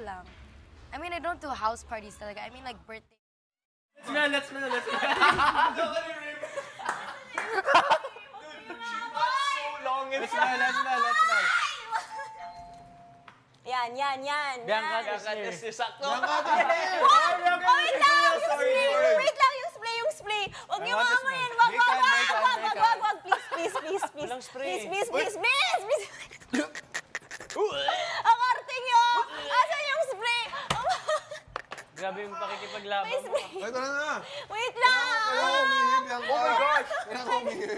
lang. I mean, I don't do house parties talaga. I mean, like, birthday. Let's smell. Let's smell. Yan. Bianca, this is sakto. Wait lang! Yung spray! Huwag niyo maamoyin! Wag! Please! Walang spray. Please! Ang arte niyo! Asan yung spray? Grabe yung pakikipaglaban May mo. spray! Ito na. Wait lang! Kailangan umihip, Bianca. Oh my gosh! Kailangan umihip.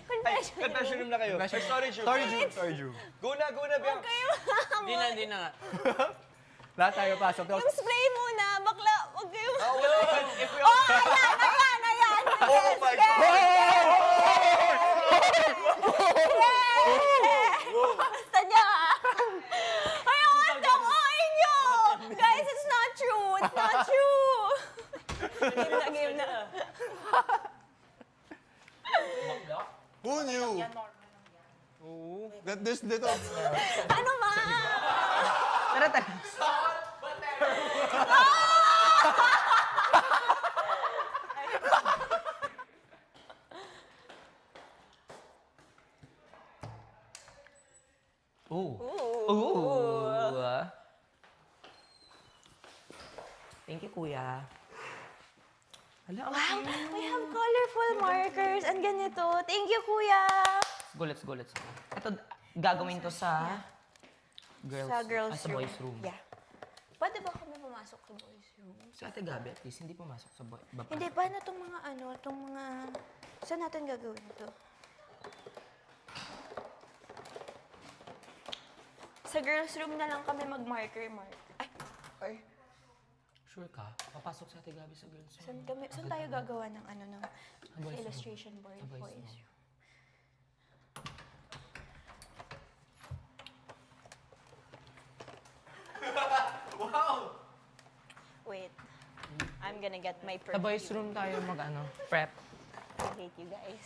Confession. Confession room na kayo. Ay, sorry, Ju. Guna, Bianca. Kayo maamoy. Hindi na nga. Lahat tayo pasok. Yung spray muna, bakla. Huwag kayo If we all... Ayan! Oh my God! Basta niya! Ay, ang antakoy niyo! Guys, it's not true! Game na. Who knew that this little... Ano ma? Tara. Thank you, Kuya. Hala, Wow, we have colorful markers and ganito. Thank you, Kuya. Let's go. Ito, gagawin to sa Girls sa boys room. Yeah. Pwede ba kami pumasok sa boys room? Si Ate Gabi, at least, hindi pumasok sa baba. Hindi, paano itong mga... Saan natin gagawin ito? Sa girls room na lang kami mag-marker. Ay, Sure ka? Papasok si Ate Gabi sa girls room. saan tayo gagawa ng boys room. illustration board? Sa boys Boys room. room. Wait. I'm gonna get my Sa perfume. boys room tayo prep. I hate you guys.